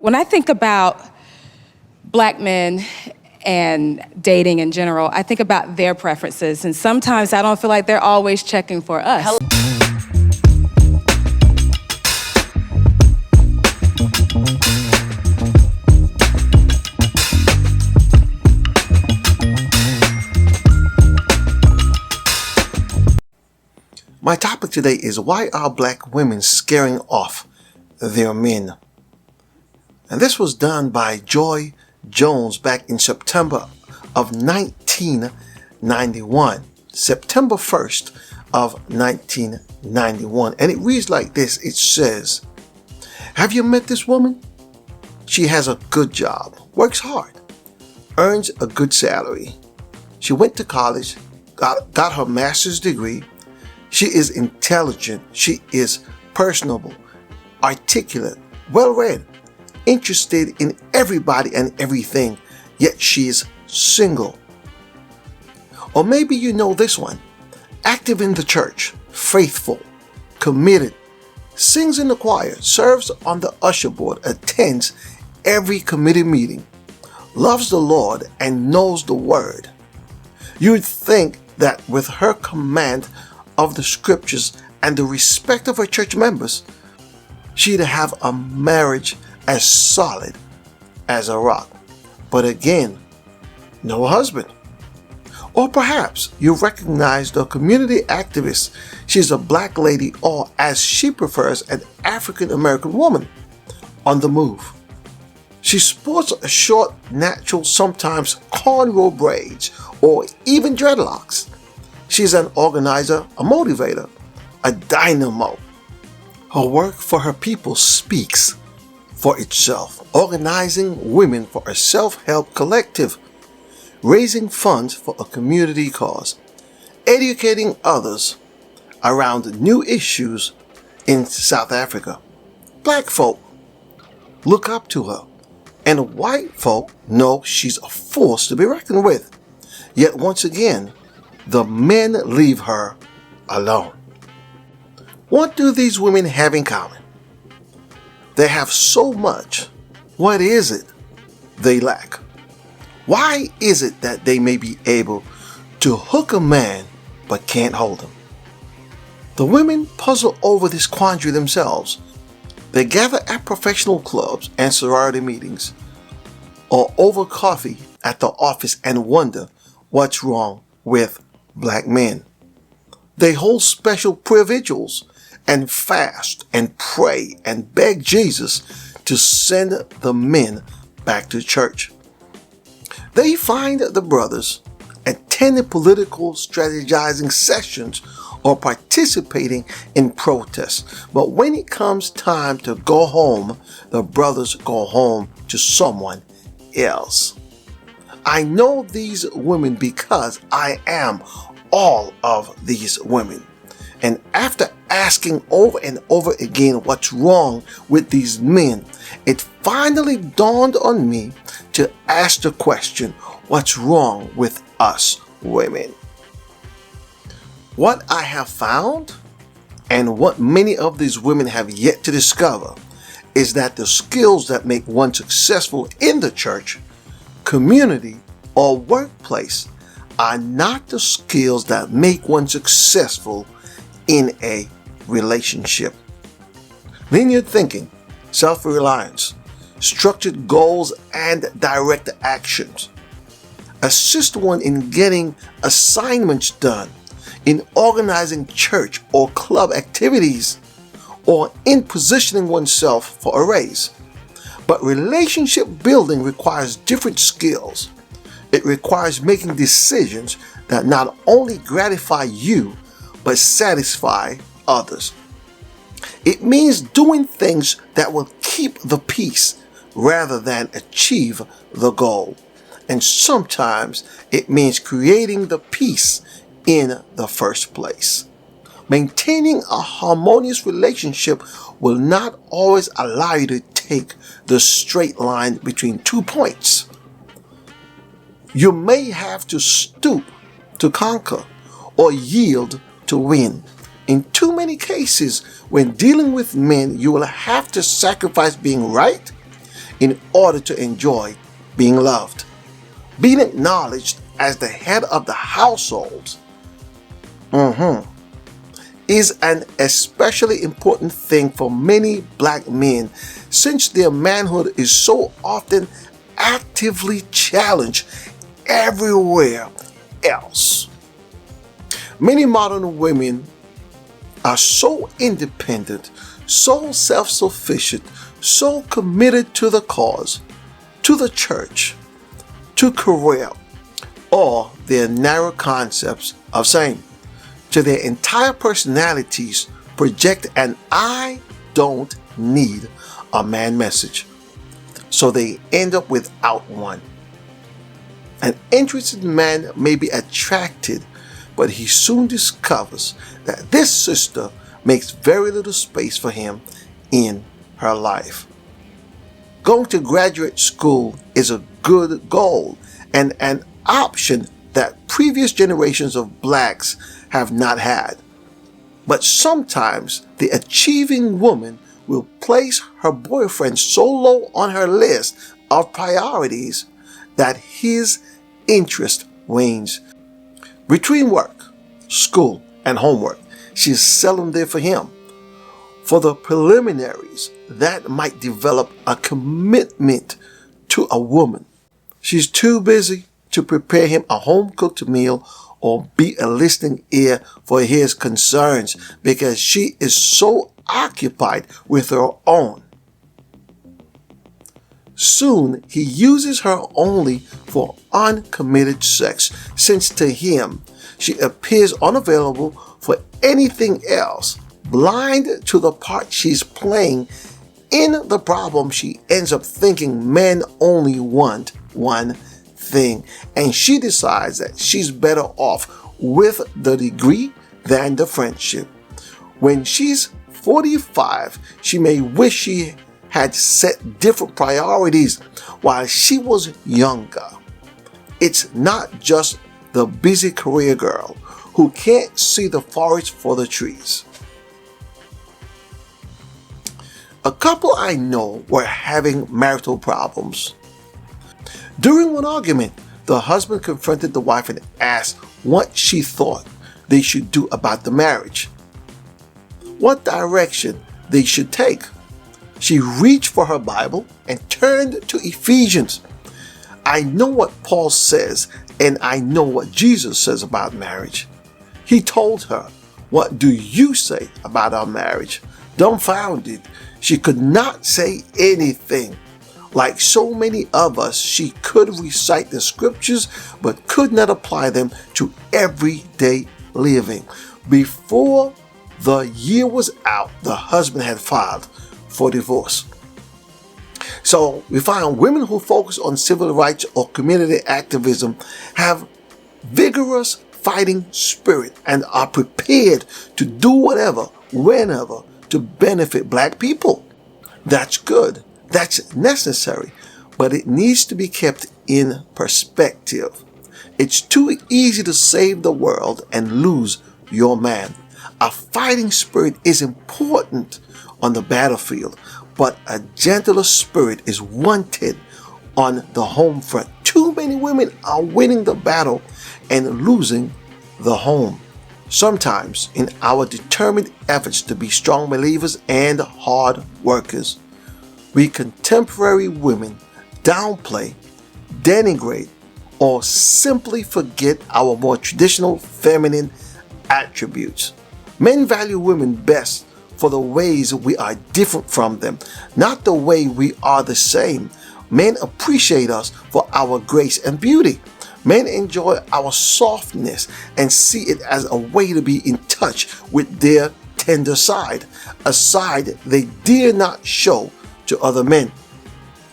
When I think about Black men and dating in general, I think about their preferences, and sometimes I don't feel like they're always checking for us. My topic today is why are Black women scaring off their men? And this was done by Joy Jones back in September of 1991. September 1st of 1991. And it reads like this. It says, "Have you met this woman? She has a good job, works hard, earns a good salary. She went to college, got her master's degree. She is intelligent. She is personable, articulate, well-read, interested in everybody and everything, yet she is single." Or maybe you know this one. Active in the church, faithful, committed, sings in the choir, serves on the usher board, attends every committee meeting, loves the Lord and knows the word. You'd think that with her command of the scriptures and the respect of her church members, she'd have a marriage as solid as a rock. But again, no husband. Or perhaps you recognize the community activist. She's a Black lady, or as she prefers, an African American woman on the move. She sports a short, natural, sometimes cornrow braids, or even dreadlocks. She's an organizer, a motivator, a dynamo. Her work for her people speaks for itself, organizing women for a self-help collective, raising funds for a community cause, educating others around new issues in South Africa. Black folk look up to her, and white folk know she's a force to be reckoned with. Yet once again, the men leave her alone. What do these women have in common? They have so much. What is it they lack? Why is it that they may be able to hook a man but can't hold him? The women puzzle over this quandary themselves. They gather at professional clubs and sorority meetings, or over coffee at the office, and wonder what's wrong with Black men. They hold special prayer vigils and fast and pray and beg Jesus to send the men back to church. They find the brothers attending political strategizing sessions or participating in protests. But when it comes time to go home, the brothers go home to someone else. I know these women because I am all of these women. And after asking over and over again what's wrong with these men, it finally dawned on me to ask the question, what's wrong with us women? What I have found, and what many of these women have yet to discover, is that the skills that make one successful in the church, community, or workplace are not the skills that make one successful in a relationship. Linear thinking, self-reliance, structured goals, and direct actions assist one in getting assignments done, in organizing church or club activities, or in positioning oneself for a raise. But relationship building requires different skills. It requires making decisions that not only gratify you, but satisfy others. It means doing things that will keep the peace rather than achieve the goal. And sometimes it means creating the peace in the first place. Maintaining a harmonious relationship will not always allow you to take the straight line between 2 points. You may have to stoop to conquer or yield to win. In too many cases, when dealing with men, you will have to sacrifice being right in order to enjoy being loved. Being acknowledged as the head of the household is an especially important thing for many black men, since their manhood is so often actively challenged everywhere else. Many modern women are so independent, so self-sufficient, so committed to the cause, to the church, to career, or their narrow concepts of same. To their entire personalities project an "I don't need a man" message. So they end up without one. An interested man may be attracted, but he soon discovers that this sister makes very little space for him in her life. Going to graduate school is a good goal and an option that previous generations of blacks have not had. But sometimes the achieving woman will place her boyfriend so low on her list of priorities that his interest wanes. Between work, school, and homework, she's seldom there for him. For the preliminaries that might develop a commitment to a woman, she's too busy to prepare him a home-cooked meal or be a listening ear for his concerns because she is so occupied with her own. Soon he uses her only for uncommitted sex, since to him she appears unavailable for anything else. Blind to the part she's playing in the problem, she ends up thinking men only want one thing, and she decides that she's better off with the degree than the friendship. When she's 45, she may wish she had set different priorities while she was younger. It's not just the busy career girl who can't see the forest for the trees. A couple I know were having marital problems. During one argument, the husband confronted the wife and asked what she thought they should do about the marriage, what direction they should take. She reached for her Bible and turned to Ephesians. I know what Paul says, and I know what Jesus says about marriage. He told her, "What do you say about our marriage?" Dumbfounded, she could not say anything. Like so many of us, she could recite the scriptures but could not apply them to everyday living. Before the year was out, the husband had filed for divorce. So we find women who focus on civil rights or community activism have vigorous fighting spirit and are prepared to do whatever, whenever, to benefit black people. That's good. That's necessary, but it needs to be kept in perspective. It's too easy to save the world and lose your man. A fighting spirit is important on the battlefield, but a gentler spirit is wanted on the home front. Too many women are winning the battle and losing the home. Sometimes, in our determined efforts to be strong believers and hard workers, we contemporary women downplay, denigrate, or simply forget our more traditional feminine attributes. Men value women best for the ways we are different from them, not the way we are the same. Men appreciate us for our grace and beauty. Men enjoy our softness and see it as a way to be in touch with their tender side, a side they dare not show to other men.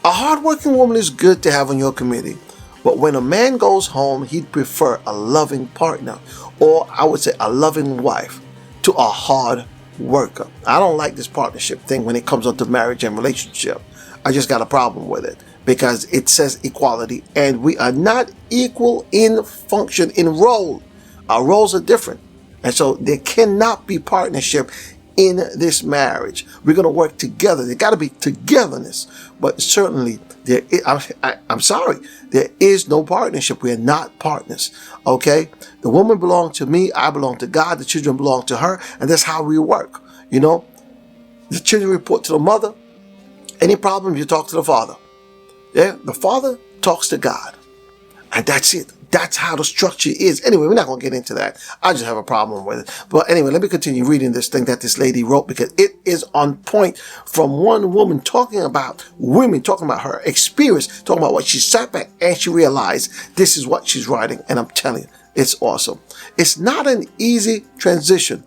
A hardworking woman is good to have on your committee, but when a man goes home, he'd prefer a loving partner, or I would say a loving wife, to a hard worker. I don't like this partnership thing when it comes up to marriage and relationship. I just got a problem with it because it says equality, and we are not equal in function, in role. Our roles are different, and so there cannot be partnership in this marriage. We're going to work together. There got to be togetherness. But certainly, I'm sorry, there is no partnership. We are not partners. Okay? The woman belongs to me. I belong to God. The children belong to her. And that's how we work. You know, the children report to the mother. Any problems, you talk to the father. Yeah? The father talks to God. And that's it. That's how the structure is. Anyway, we're not going to get into that. I just have a problem with it. But anyway, let me continue reading this thing that this lady wrote, because it is on point from one woman talking about women, talking about her experience, talking about what she sat back and she realized this is what she's writing. And I'm telling you, it's awesome. It's not an easy transition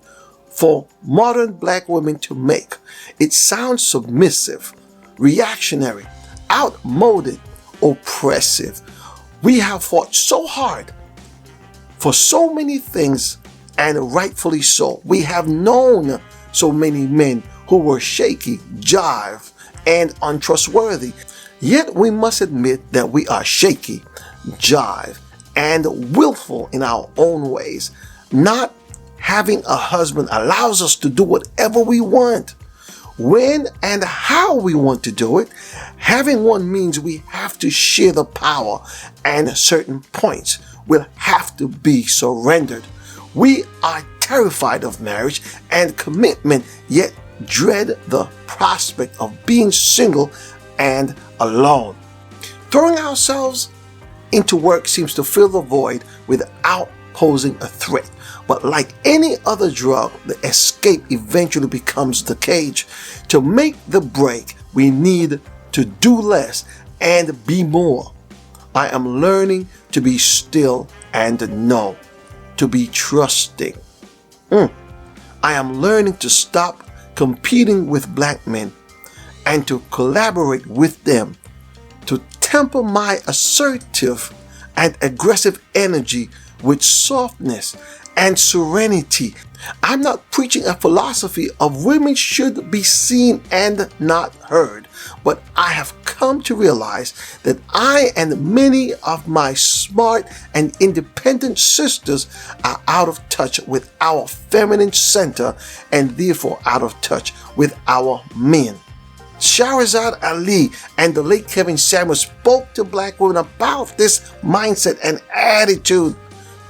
for modern black women to make. It sounds submissive, reactionary, outmoded, oppressive. We have fought so hard for so many things, and rightfully so. We have known so many men who were shaky, jive, and untrustworthy. Yet we must admit that we are shaky, jive, and willful in our own ways. Not having a husband allows us to do whatever we want, when and how we want to do it. Having one means we have to share the power, and certain points will have to be surrendered. We are terrified of marriage and commitment, yet dread the prospect of being single and alone. Throwing ourselves into work seems to fill the void without posing a threat. But like any other drug, the escape eventually becomes the cage. To make the break, we need to do less and be more. I am learning to be still and know, to be trusting. I am learning to stop competing with black men and to collaborate with them, to temper my assertive and aggressive energy with softness and serenity. I'm not preaching a philosophy of women should be seen and not heard, but I have come to realize that I and many of my smart and independent sisters are out of touch with our feminine center, and therefore out of touch with our men. Shahrazad Ali and the late Kevin Samuel spoke to black women about this mindset and attitude,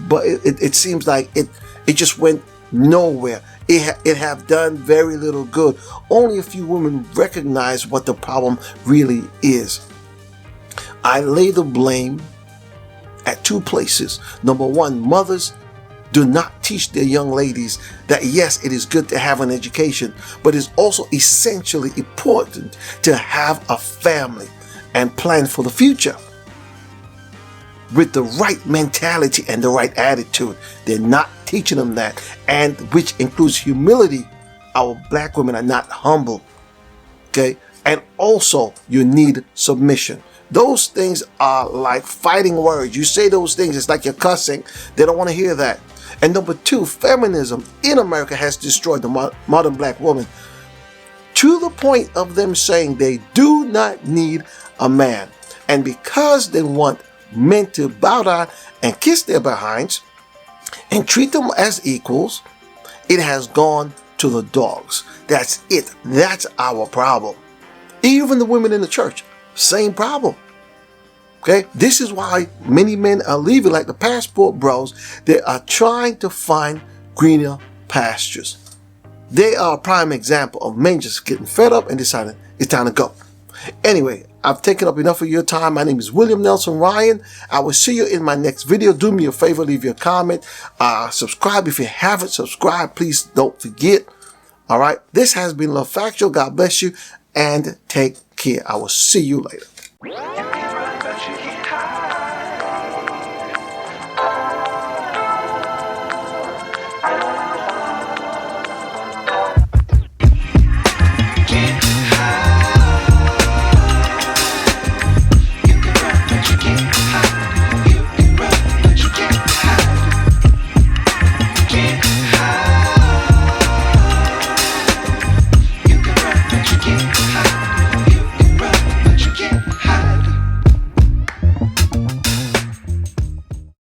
but it seems like it just went nowhere. It have done very little good. Only a few women recognize what the problem really is. I lay the blame at two places. Number one, mothers do not teach their young ladies that yes, it is good to have an education, but it's also essentially important to have a family and plan for the future with the right mentality and the right attitude. They're not teaching them that, and which includes humility. Our black women are not humble. Okay? And also you need submission. Those things are like fighting words. You say those things, it's like you're cussing. They don't want to hear that. And number two, feminism in America has destroyed the modern black woman to the point of them saying they do not need a man. And because they want men to bow down and kiss their behinds and treat them as equals, it has gone to the dogs. That's it. That's our problem. Even the women in the church, same problem. Okay, this is why many men are leaving, like the passport bros. They are trying to find greener pastures. They are a prime example of men just getting fed up and deciding it's time to go. Anyway, I've taken up enough of your time. My name is William Nelson Ryan. I will see you in my next video. Do me a favor, leave your comment. Subscribe if you haven't subscribed. Please don't forget. All right, this has been Love Factual. God bless you and take care. I will see you later.